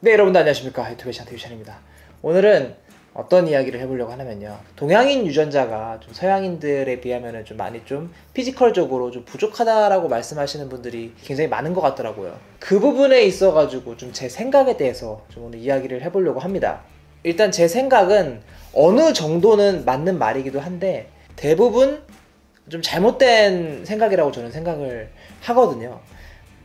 네, 여러분들 안녕하십니까. 유튜브의 샤테유찬입니다. 오늘은 어떤 이야기를 해보려고 하냐면요, 동양인 유전자가 좀 서양인들에 비하면 좀 많이 좀 피지컬적으로 좀 부족하다라고 말씀하시는 분들이 굉장히 많은 것 같더라고요. 그 부분에 있어 가지고 좀 제 생각에 대해서 좀 오늘 이야기를 해보려고 합니다. 일단 제 생각은 어느 정도는 맞는 말이기도 한데 대부분 좀 잘못된 생각이라고 저는 생각을 하거든요.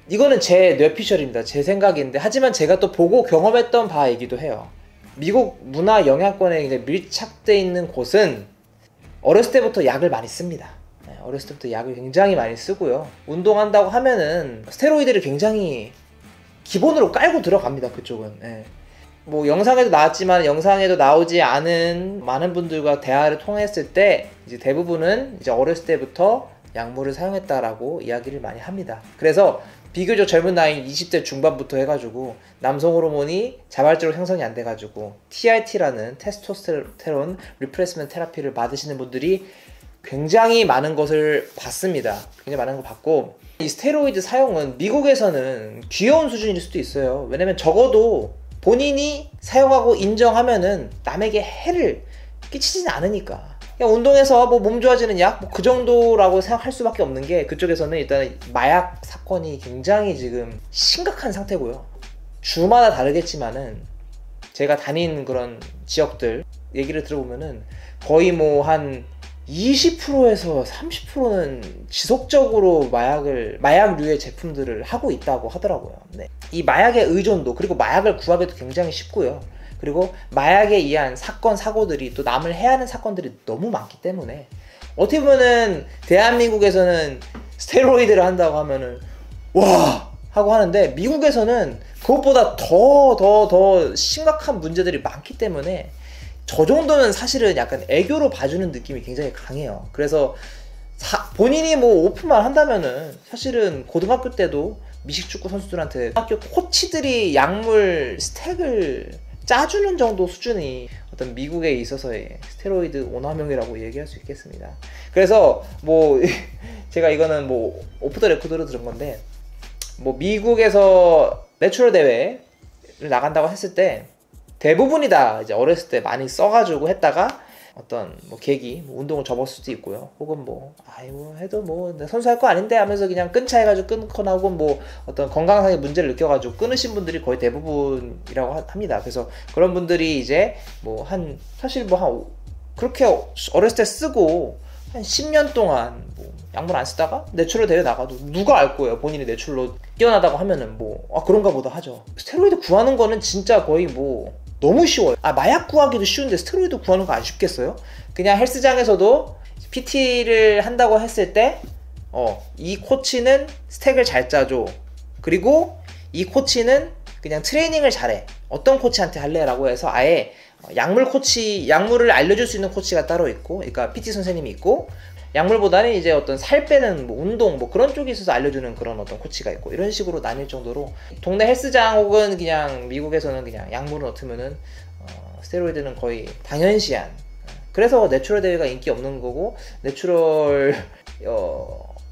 이거는 제 뇌피셜입니다. 제 생각인데, 하지만 제가 또 보고 경험했던 바이기도 해요. 미국 문화 영향권에 이제 밀착되어 있는 곳은 어렸을 때부터 약을 많이 씁니다. 어렸을 때부터 약을 굉장히 많이 쓰고요. 운동한다고 하면은 스테로이드를 굉장히 기본으로 깔고 들어갑니다. 그쪽은. 뭐 영상에도 나왔지만 영상에도 나오지 않은 많은 분들과 대화를 통했을 때 이제 대부분은 이제 어렸을 때부터 약물을 사용했다라고 이야기를 많이 합니다. 그래서 비교적 젊은 나이 20대 중반부터 해가지고 남성 호르몬이 자발적으로 형성이 안 돼가지고 TRT라는 테스토스테론 리플레이스먼트 테라피를 받으시는 분들이 굉장히 많은 것을 봤습니다. 굉장히 많은 걸 봤고, 이 스테로이드 사용은 미국에서는 귀여운 수준일 수도 있어요. 왜냐면 적어도 본인이 사용하고 인정하면은 남에게 해를 끼치지는 않으니까. 그냥 운동해서 뭐 몸 좋아지는 약? 뭐 그 정도라고 생각할 수밖에 없는 게, 그쪽에서는 일단 마약 사건이 굉장히 지금 심각한 상태고요. 주마다 다르겠지만은 제가 다닌 그런 지역들 얘기를 들어보면은 거의 뭐 한 20%에서 30%는 지속적으로 마약류의 제품들을 하고 있다고 하더라고요. 네. 이 마약의 의존도, 그리고 마약을 구하기도 굉장히 쉽고요. 그리고 마약에 의한 사건, 사고들이 또 남을 해하는 사건들이 너무 많기 때문에 어떻게 보면은 대한민국에서는 스테로이드를 한다고 하면은 와! 하고 하는데, 미국에서는 그것보다 더 심각한 문제들이 많기 때문에 저 정도는 사실은 약간 애교로 봐주는 느낌이 굉장히 강해요. 그래서 본인이 뭐 오픈만 한다면은 사실은 고등학교 때도 미식축구 선수들한테 학교 코치들이 약물 스택을 짜주는 정도 수준이 어떤 미국에 있어서의 스테로이드 오남용이라고 얘기할 수 있겠습니다. 그래서 뭐 제가 이거는 뭐 오프 더 레코드로 들은 건데, 뭐 미국에서 내추럴 대회를 나간다고 했을 때 대부분이 다 이제 어렸을 때 많이 써가지고 했다가 어떤 뭐 계기, 뭐 운동을 접었을 수도 있고요. 혹은 뭐 아이고 해도 뭐 선수할 거 아닌데 하면서 그냥 끊자 해가지고 끊거나, 혹은 뭐 어떤 건강상의 문제를 느껴가지고 끊으신 분들이 거의 대부분이라고 합니다. 그래서 그런 분들이 이제 뭐 사실 뭐 그렇게 어렸을 때 쓰고 한 10년 동안 뭐 약물 안 쓰다가 내추럴 대회 나가도 누가 알 거예요. 본인이 내추럴로 뛰어나다고 하면은 뭐 그런가 보다 하죠. 스테로이드 구하는 거는 진짜 거의 뭐 너무 쉬워요. 마약 구하기도 쉬운데 스테로이드 구하는 거 안 쉽겠어요? 그냥 헬스장에서도 PT를 한다고 했을 때 이 코치는 스택을 잘 짜줘, 그리고 이 코치는 그냥 트레이닝을 잘해, 어떤 코치한테 할래? 라고 해서 아예 약물을 알려줄 수 있는 코치가 따로 있고, 그러니까 PT 선생님이 있고, 약물보다는 이제 어떤 살 빼는 뭐 운동 뭐 그런 쪽에 있어서 알려주는 그런 어떤 코치가 있고, 이런 식으로 나뉠 정도로 동네 헬스장 혹은 그냥 미국에서는 그냥 약물을 넣으면은 스테로이드는 거의 당연시한, 그래서 내추럴 대회가 인기 없는 거고, 내추럴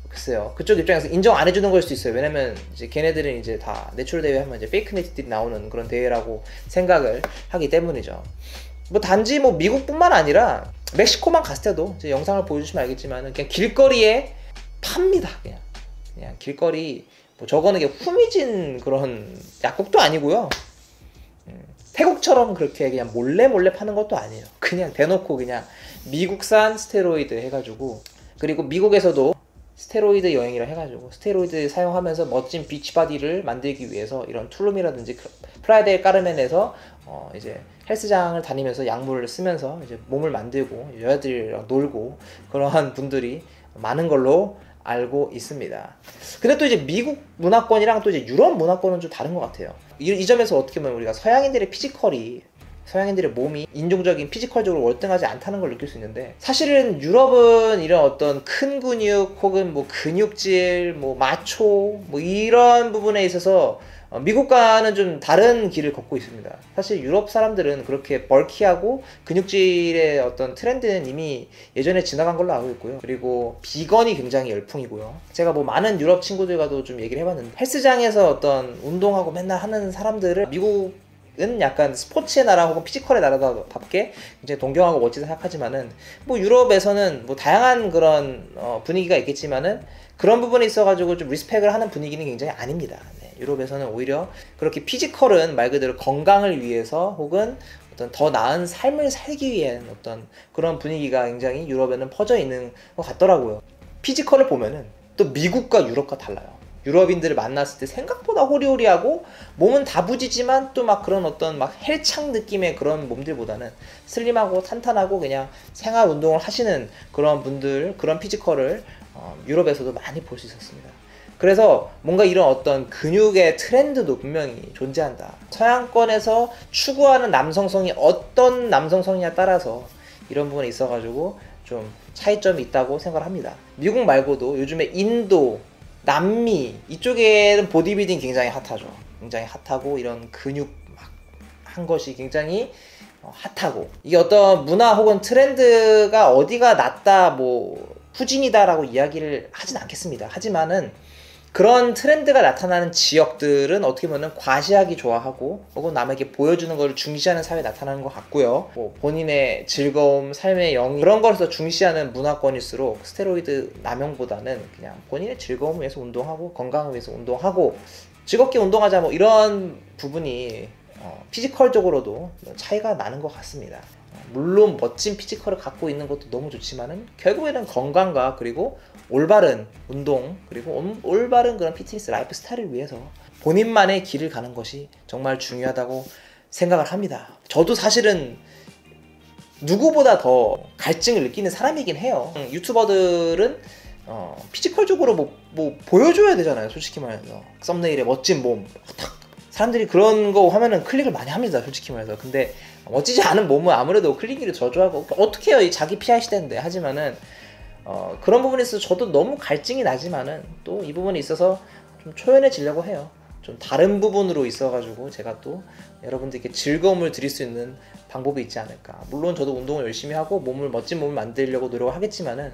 글쎄요, 그쪽 입장에서 인정 안 해주는 걸 수도 있어요. 왜냐면 이제 걔네들은 이제 다 내추럴 대회 하면 이제 페이크 네티들이 나오는 그런 대회라고 생각을 하기 때문이죠. 뭐 단지 뭐 미국뿐만 아니라 멕시코만 갔을 때도, 이제 영상을 보여주시면 알겠지만 그냥 길거리에 팝니다. 그냥 길거리, 뭐 저거는 이게 후미진 그런 약국도 아니고요. 태국처럼 그렇게 그냥 몰래 파는 것도 아니에요. 그냥 대놓고 그냥 미국산 스테로이드 해가지고, 그리고 미국에서도 스테로이드 여행이라 해가지고 스테로이드 사용하면서 멋진 비치바디를 만들기 위해서 이런 툴룸이라든지 프라이데이 까르멘에서 이제 헬스장을 다니면서 약물을 쓰면서 이제 몸을 만들고 여자들이랑 놀고 그러한 분들이 많은 걸로 알고 있습니다. 근데 또 이제 미국 문화권이랑 또 이제 유럽 문화권은 좀 다른 것 같아요. 이 점에서 어떻게 보면 우리가 서양인들의 몸이 인종적인 피지컬적으로 월등하지 않다는 걸 느낄 수 있는데, 사실은 유럽은 이런 어떤 큰 근육 혹은 뭐 근육질, 뭐 마초 뭐 이런 부분에 있어서 미국과는 좀 다른 길을 걷고 있습니다. 사실 유럽 사람들은 그렇게 벌키하고 근육질의 어떤 트렌드는 이미 예전에 지나간 걸로 알고 있고요. 그리고 비건이 굉장히 열풍이고요. 제가 뭐 많은 유럽 친구들과도 좀 얘기를 해봤는데, 헬스장에서 어떤 운동하고 맨날 하는 사람들을 미국 약간 스포츠의 나라 혹은 피지컬의 나라답게 굉장히 동경하고 멋지다 생각하지만은 뭐 유럽에서는 뭐 다양한 그런 분위기가 있겠지만은 그런 부분에 있어가지고 좀 리스펙을 하는 분위기는 굉장히 아닙니다. 네, 유럽에서는 오히려 그렇게 피지컬은 말 그대로 건강을 위해서 혹은 어떤 더 나은 삶을 살기 위한 어떤 그런 분위기가 굉장히 유럽에는 퍼져 있는 것 같더라고요. 피지컬을 보면은 또 미국과 유럽과 달라요. 유럽인들을 만났을 때 생각보다 호리호리하고 몸은 다부지지만 또 막 그런 어떤 막 헬창 느낌의 그런 몸들보다는 슬림하고 탄탄하고 그냥 생활 운동을 하시는 그런 분들, 그런 피지컬을 유럽에서도 많이 볼 수 있었습니다. 그래서 뭔가 이런 어떤 근육의 트렌드도 분명히 존재한다. 서양권에서 추구하는 남성성이 어떤 남성성이냐에 따라서 이런 부분에 있어가지고 좀 차이점이 있다고 생각을 합니다. 미국 말고도 요즘에 인도, 남미 이쪽에는 보디빌딩 굉장히 핫하죠. 굉장히 핫하고 이런 근육 막 한 것이 굉장히 핫하고, 이게 어떤 문화 혹은 트렌드가 어디가 낫다 뭐 후진이다라고 이야기를 하진 않겠습니다. 하지만은 그런 트렌드가 나타나는 지역들은 어떻게 보면 과시하기 좋아하고 혹은 남에게 보여주는 것을 중시하는 사회에 나타나는 것 같고요. 뭐 본인의 즐거움, 삶의 영역 그런 것에서 중시하는 문화권일수록 스테로이드 남용보다는 그냥 본인의 즐거움을 위해서 운동하고 건강을 위해서 운동하고 즐겁게 운동하자 뭐 이런 부분이 피지컬적으로도 차이가 나는 것 같습니다. 물론 멋진 피지컬을 갖고 있는 것도 너무 좋지만은 결국에는 건강과 그리고 올바른 운동 그리고 올바른 그런 피트니스 라이프 스타일을 위해서 본인만의 길을 가는 것이 정말 중요하다고 생각을 합니다. 저도 사실은 누구보다 더 갈증을 느끼는 사람이긴 해요. 유튜버들은 피지컬적으로 뭐 보여줘야 되잖아요. 솔직히 말해서 썸네일에 멋진 몸 탁 사람들이 그런 거 하면은 클릭을 많이 합니다. 솔직히 말해서. 근데 멋지지 않은 몸은 아무래도 클릭률이 저조하고 어떻게 해요, 이 자기 PR 시대인데. 하지만은 그런 부분에 있어서 저도 너무 갈증이 나지만은 또 이 부분에 있어서 좀 초연해지려고 해요. 좀 다른 부분으로 있어가지고 제가 또 여러분들께 즐거움을 드릴 수 있는 방법이 있지 않을까. 물론 저도 운동을 열심히 하고 멋진 몸을 만들려고 노력을 하겠지만은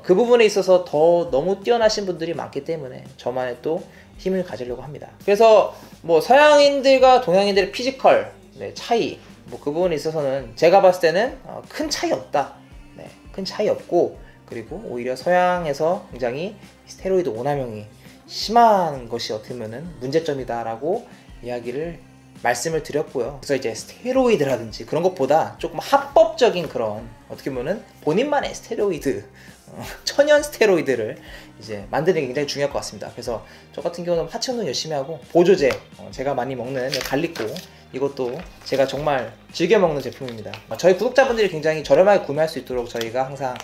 그 부분에 있어서 더 너무 뛰어나신 분들이 많기 때문에 저만의 또 힘을 가지려고 합니다. 그래서 뭐 서양인들과 동양인들의 피지컬 차이 뭐 그 부분에 있어서는 제가 봤을 때는 큰 차이 없다. 네, 큰 차이 없고 그리고 오히려 서양에서 굉장히 스테로이드 오남용이 심한 것이 어떻게 보면은 문제점이다라고 말씀을 드렸고요. 그래서 이제 스테로이드라든지 그런 것보다 조금 합법적인 그런 어떻게 보면은 본인만의 스테로이드 천연 스테로이드를 이제 만드는 게 굉장히 중요할 것 같습니다. 그래서 저 같은 경우는 하체 운동 열심히 하고 보조제 제가 많이 먹는 갈릭고 이것도 제가 정말 즐겨 먹는 제품입니다. 저희 구독자분들이 굉장히 저렴하게 구매할 수 있도록 저희가 항상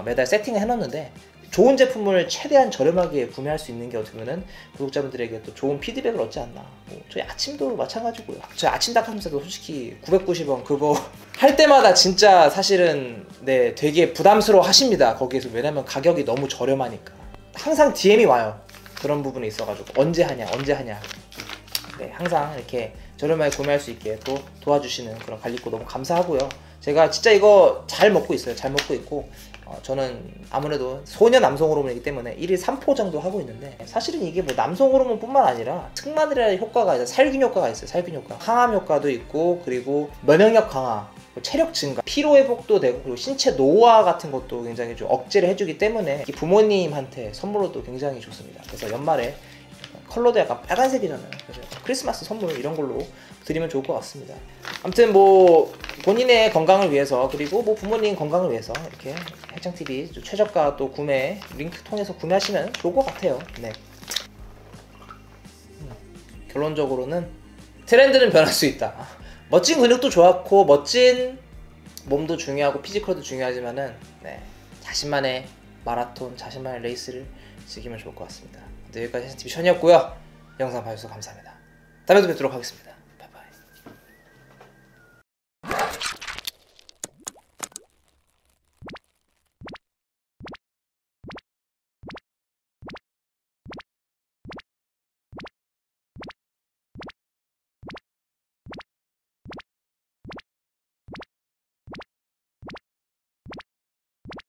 매달 세팅을 해놓는데 좋은 제품을 최대한 저렴하게 구매할 수 있는 게 어떻게 보면 구독자분들에게 또 좋은 피드백을 얻지 않나. 뭐 저희 아침도 마찬가지고요. 저희 아침 닭가슴살도 솔직히 990원 그거 할 때마다 진짜 사실은 네 되게 부담스러워 하십니다. 거기에서. 왜냐면 가격이 너무 저렴하니까 항상 DM이 와요. 그런 부분에 있어가지고 언제 하냐 네 항상 이렇게 저렴하게 구매할 수 있게 또 도와주시는 그런 갈릭고 너무 감사하고요. 제가 진짜 이거 잘 먹고 있어요. 잘 먹고 있고 저는 아무래도 소녀 남성 호르몬이기 때문에 1일 3포 정도 하고 있는데 사실은 이게 뭐 남성 호르몬 뿐만 아니라 특만이라는 효과가 있어요. 살균 효과가 있어요. 살균 효과. 항암 효과도 있고 그리고 면역력 강화, 체력 증가, 피로 회복도 되고 그리고 신체 노화 같은 것도 굉장히 좀 억제를 해주기 때문에 부모님한테 선물로도 굉장히 좋습니다. 그래서 연말에 컬러도 약간 빨간색이잖아요. 그래서 크리스마스 선물 이런 걸로 드리면 좋을 것 같습니다. 아무튼 뭐 본인의 건강을 위해서 그리고 뭐 부모님 건강을 위해서 이렇게 해창TV 최저가 또 구매 링크 통해서 구매하시면 좋을 것 같아요. 네. 결론적으로는 트렌드는 변할 수 있다. 멋진 근육도 좋았고 멋진 몸도 중요하고 피지컬도 중요하지만은 네, 자신만의 마라톤, 자신만의 레이스를 즐기면 좋을 것 같습니다. 여기까지 해창TV 션이었고요. 영상 봐주셔서 감사합니다. 다음에도 뵙도록 하겠습니다.